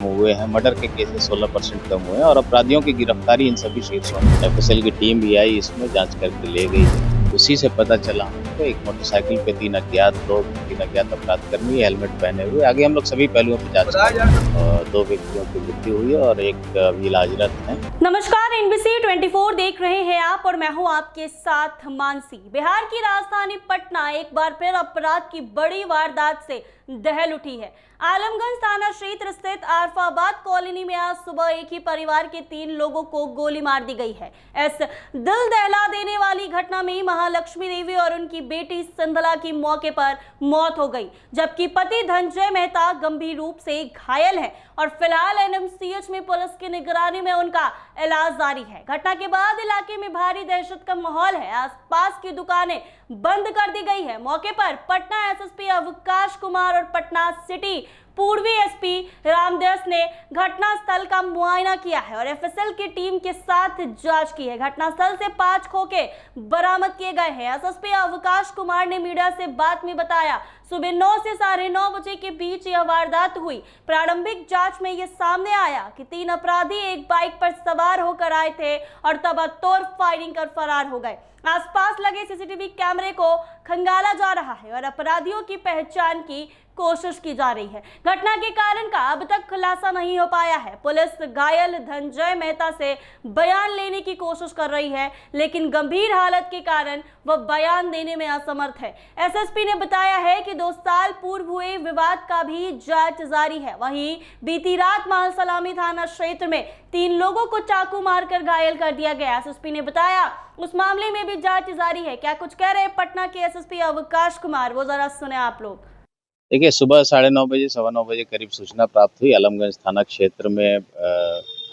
हुए हैं। मर्डर के केसेस 16% कम हुए हैं और अपराधियों की गिरफ्तारी इन सभी शीर्षों में। एफएसएल की टीम भी आई, इसमें जांच करके ले गई है। उसी से पता चला हमको एक मोटरसाइकिल पे 3 अज्ञात अपराधकर्मी हेलमेट पहने हुए। आगे हम लोग सभी पहलुओं पे जांच कर रहे हैं। 2 व्यक्तियों की मृत्यु हुई है और एक अभी इलाजरत है। नमस्कार, एनबीसी 24 देख रहे हैं आप और मैं हूं आपके साथ मानसी। बिहार की राजधानी पटना एक बार फिर अपराध की बड़ी वारदात से दहल उठी है। आलमगंज थाना क्षेत्र स्थित आरफाबाद कॉलोनी में आज सुबह एक ही परिवार के 3 लोगों को गोली मार दी गई है। इस दिल दहला देने वाली घटना में महालक्ष्मी देवी और उनकी बेटी संदला की मौके पर मौत हो गई, जबकि पति धनंजय मेहता गंभीर रूप से घायल है और फिलहाल एनएमसीएच में पुलिस की निगरानी में उनका इलाज जारी है। घटना के बाद इलाके में भारी दहशत का माहौल है। आसपास की दुकानें बंद कर दी गई है। मौके पर पटना एसएसपी अवकाश कुमार और पटना सिटी पूर्वी एसपी रामदास ने घटनास्थल का मुआयना किया है और एफएसएल की टीम के साथ जांच की है। घटनास्थल से 5 खोखे बरामद किए गए हैं। एसएसपी अवकाश कुमार ने मीडिया से बात में बताया, सुबह 9 से 9:30 बजे के बीच यह वारदात हुई। प्रारंभिक जांच में यह सामने आया कि 3 अपराधी एक बाइक पर सवार होकर आए थे और ताबड़तोड़ फायरिंग कर फरार हो गए। आसपास लगे सीसीटीवी कैमरे को खंगाला जा रहा है और अपराधियों की पहचान की कोशिश की जा रही है। घटना के कारण का अब तक खुलासा नहीं हो पाया है। पुलिस घायल धनंजय मेहता से बयान लेने की कोशिश कर रही है, लेकिन गंभीर हालत के कारण वह बयान देने में असमर्थ है। एसएसपी ने बताया है कि 2 साल पूर्व हुए विवाद का भी जांच जारी है। वहीं बीती रात मालसलामी थाना क्षेत्र में 3 लोगों को चाकू मारकर घायल कर दिया गया। एसएसपी ने बताया उस मामले में भी जांच जारी है। क्या कुछ कह रहे हैं पटना के एसएसपी अवकाश कुमार, वो जरा सुने आप लोग। देखिए, सुबह 9:30 बजे, 9:15 करीब सूचना प्राप्त हुई आलमगंज थाना क्षेत्र में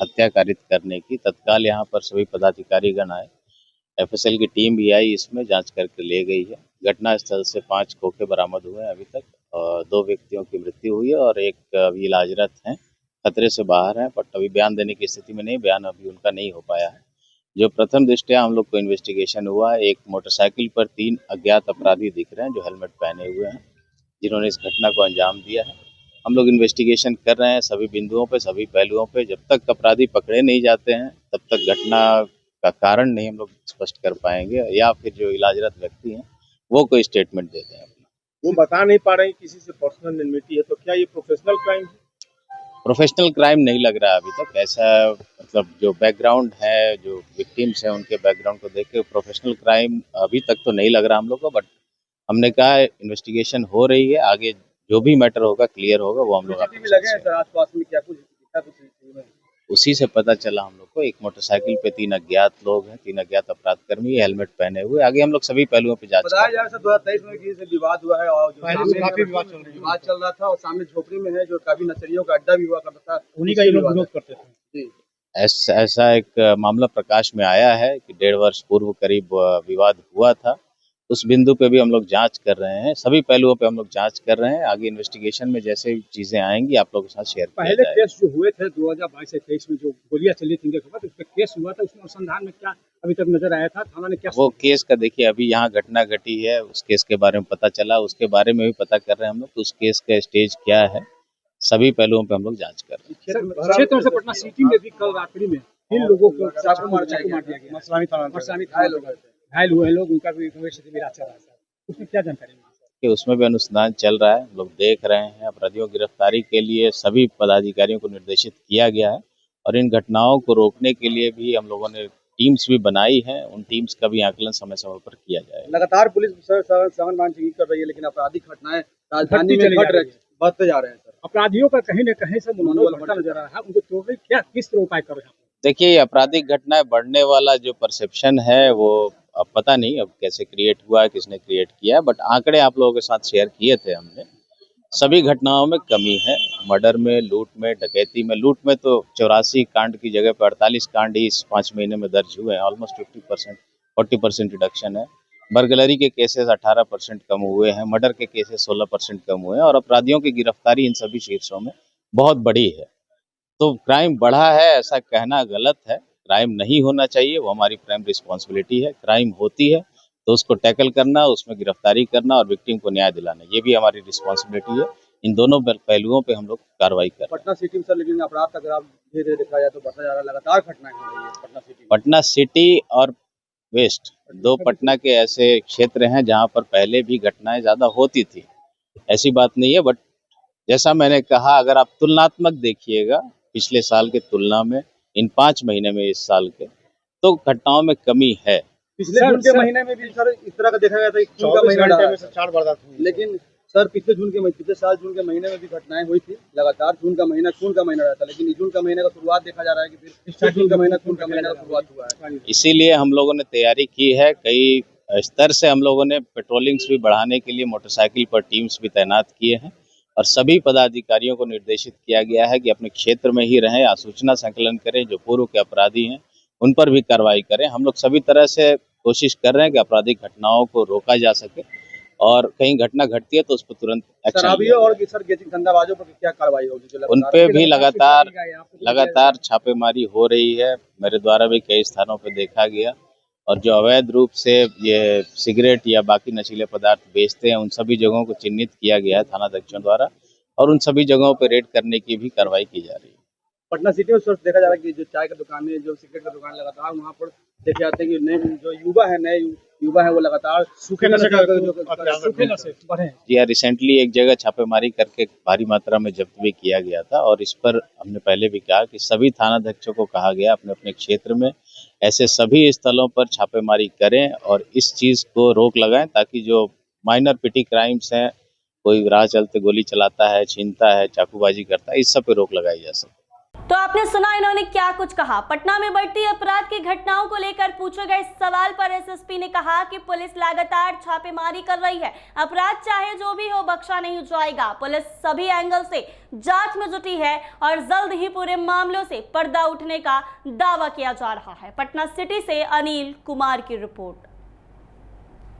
हत्या कारित करने की। तत्काल यहाँ पर सभी पदाधिकारीगण आए, एफएसएल की टीम भी आई, इसमें जांच करके ले गई है। घटनास्थल से 5 खोखे बरामद हुए हैं अभी तक और 2 व्यक्तियों की मृत्यु हुई है और एक अभी इलाजरत हैं, खतरे से बाहर हैं, बट अभी बयान देने की स्थिति में नहीं, बयान अभी उनका नहीं हो पाया है। जो प्रथम दृष्टया हम लोग को इन्वेस्टिगेशन हुआ, एक मोटरसाइकिल पर 3 अज्ञात अपराधी दिख रहे हैं जो हेलमेट पहने हुए हैं, जिन्होंने इस घटना को अंजाम दिया है। हम लोग इन्वेस्टिगेशन कर रहे हैं सभी बिंदुओं पे, सभी पहलुओं पे। जब तक अपराधी पकड़े नहीं जाते हैं तब तक घटना का कारण नहीं हम लोग स्पष्ट कर पाएंगे, या फिर जो इलाजरत व्यक्ति हैं वो कोई स्टेटमेंट देते हैं अपना। वो बता नहीं पा रहे हैं किसी से पर्सनल एनमिटी है, तो क्या ये प्रोफेशनल क्राइम है? प्रोफेशनल क्राइम नहीं लग रहा अभी तक ऐसा, मतलब जो बैकग्राउंड है, जो विक्टिम्स हैं उनके बैकग्राउंड को देख के प्रोफेशनल क्राइम अभी तक तो नहीं लग रहा हम लोग को, बट हमने कहा इन्वेस्टिगेशन हो रही है, आगे जो भी मैटर होगा क्लियर होगा वो हम लोग सीसीटीवी लगे हैं सर आसपास में, क्या कुछ दिखा कुछ सीसीटीवी में? उसी से पता चला हम लोग को एक मोटरसाइकिल पे 3 अज्ञात लोग हैं, 3 अज्ञात अपराधकर्मी हेलमेट पहने हुए। आगे हम लोग सभी पहलुओं पे जांच बताया जा रहा है 2023 में किसी से विवाद हुआ है और काफी विवाद चल रहा था और सामने झोपड़ी में है जो काफी नक्सलियों का अड्डा भी हुआ करता था, उन्हीं का ये लोग विरोध करते थे जी। ऐसा एक मामला प्रकाश में आया है कि 1.5 वर्ष पूर्व करीब विवाद हुआ था। उस बिंदु पे भी हम लोग जांच कर रहे हैं, सभी पहलुओं पे हम लोग जांच कर रहे हैं। आगे इन्वेस्टिगेशन में जैसे चीजें आएंगी आप लोगों के साथ शेयर किया जाएगा। पहले केस जो हुए थे 2022 से 23 में जो गोलियां चली थी उस पर केस हुआ था, उसमें अनुसंधान में क्या अभी तक नजर आया था? थाना ने क्या वो केस का देखिए, अभी यहाँ घटना घटी है, उस केस के बारे में पता चला, उसके बारे में भी पता कर रहे हैं हम लोग, तो उस केस का स्टेज क्या है, सभी पहलुओं पे हम लोग जांच कर रहे हैं। क्षेत्र से पटना सिटी में भी कल रात्रि में 3 लोगों को चाकू मार दिया गया। मसलामी घायल हुए लोग, उनका भी स्थिति में इलाज चल रहा है। उसमें क्या जानकारी है? कि उसमें भी अनुसंधान चल रहा है, हम लोग देख रहे हैं। अपराधियों की गिरफ्तारी के लिए सभी पदाधिकारियों को निर्देशित किया गया है और इन घटनाओं को रोकने के लिए भी हम लोगों ने टीम्स भी बनाई है, उन टीम्स का भी आकलन समय समय पर किया जाएगा। लगातार पुलिस सघन चेकिंग कर रही है, लेकिन आपराधिक घटनाएं राजधानी में बढ़ते जा रहे हैं सर। अपराधियों का कहीं न कहीं से मनोबल बढ़ता नजर आ रहा है, उनको तोड़ने क्या किस तरह उपाय कर रहे हैं? देखिए, आपराधिक घटनाएं बढ़ने वाला जो परसेप्शन है वो अब पता नहीं अब कैसे क्रिएट हुआ है, किसने क्रिएट किया है, बट आंकड़े आप लोगों के साथ शेयर किए थे हमने। सभी घटनाओं में कमी है, मर्डर में, लूट में, डकैती में। लूट में तो 84 कांड की जगह पर 48 कांड ही इस 5 महीने में दर्ज हुए हैं, ऑलमोस्ट 40% रिडक्शन है। बर्गलरी के केसेस 18% कम हुए हैं, मर्डर के केसेस 16% कम हुए हैं और अपराधियों की गिरफ्तारी इन सभी शीर्षों में बहुत बड़ी है। तो क्राइम बढ़ा है ऐसा कहना गलत है, क्राइम नहीं होना चाहिए, वो हमारी प्राइम रिस्पॉन्सिबिलिटी है। क्राइम होती है तो उसको टैकल करना, उसमें गिरफ्तारी करना और विक्टिम को न्याय दिलाना, ये भी हमारी रिस्पॉन्सिबिलिटी है। इन दोनों पहलुओं पे हम लोग कार्रवाई कर रहे हैं। पटना सिटी में सर लेकिन अपराध का अगर आप धीरे धीरे देखा जाए तो बढ़ता जा रहा है, लगातार घटनाएं हो रही है पटना सिटी में। पटना सिटी और वेस्ट दो पटना के ऐसे क्षेत्र हैं जहां पर पहले भी घटनाएं ज्यादा होती थी, ऐसी बात नहीं है। बट जैसा मैंने कहा, अगर आप तुलनात्मक देखिएगा पिछले साल के तुलना में इन 5 महीने में इस साल के, तो घटनाओं में कमी है। पिछले जून के महीने में भी सर इस तरह का देखा गया था, जून का महीना रहा है, 4 वारदात हुई। लेकिन सर पिछले साल जून के महीने में भी घटनाएं हुई थी लगातार। जून का महीना खून का महीना रहता, लेकिन जून का महीने का शुरुआत देखा जा रहा है कि फिर जून का महीना खून का महीना का शुरुआत हुआ है। इसीलिए हम लोगों ने तैयारी की है, कई स्तर से हम लोगों ने पेट्रोलिंग्स भी बढ़ाने के लिए मोटरसाइकिल पर टीम्स भी तैनात किए हैं और सभी पदाधिकारियों को निर्देशित किया गया है कि अपने क्षेत्र में ही रहें, सूचना संकलन करें, जो पूर्व के अपराधी हैं उन पर भी कार्रवाई करें। हम लोग सभी तरह से कोशिश कर रहे हैं कि आपराधिक घटनाओं को रोका जा सके और कहीं घटना घटती है तो उस पर तुरंत एक्शन लिया और सर धंधाबाजों पर क्या कार्रवाई होगी? उन पे भी लगातार छापेमारी हो रही है। मेरे द्वारा भी कई स्थानों पे देखा गया और जो अवैध रूप से ये सिगरेट या बाकी नशीले पदार्थ बेचते हैं उन सभी जगहों को चिन्हित किया गया है थानाध्यक्षों द्वारा और उन सभी जगहों पर रेड करने की भी कार्रवाई की जा रही है। पटना सिटी में देखा जा रहा है कि जो चाय की दुकानें, जो सिगरेट की दुकान लगातार वहाँ पर देखे जाते हैं कि नए जो नए युवा है वो लगातार सूखे नशे बढ़े। जी हाँ, रिसेंटली एक जगह छापेमारी करके भारी मात्रा में जब्त भी किया गया था और इस पर हमने पहले भी कहा कि सभी थानाध्यक्षों को कहा गया अपने अपने क्षेत्र में ऐसे सभी स्थलों पर छापेमारी करें और इस चीज को रोक लगाएं ताकि जो माइनर पिटी क्राइम्स हैं, कोई राह चलते गोली चलाता है, छीनता है, चाकूबाजी करता है, इस सब पे रोक लगाई जा सके। तो आपने सुना इन्होंने क्या कुछ कहा। पटना में बढ़ती अपराध की घटनाओं को लेकर पूछे गए सवाल पर एसएसपी ने कहा कि पुलिस लगातार छापेमारी कर रही है, अपराध चाहे जो भी हो बख्शा नहीं जाएगा। पुलिस सभी एंगल से जांच में जुटी है और जल्द ही पूरे मामलों से पर्दा उठने का दावा किया जा रहा है। पटना सिटी से अनिल कुमार की रिपोर्ट।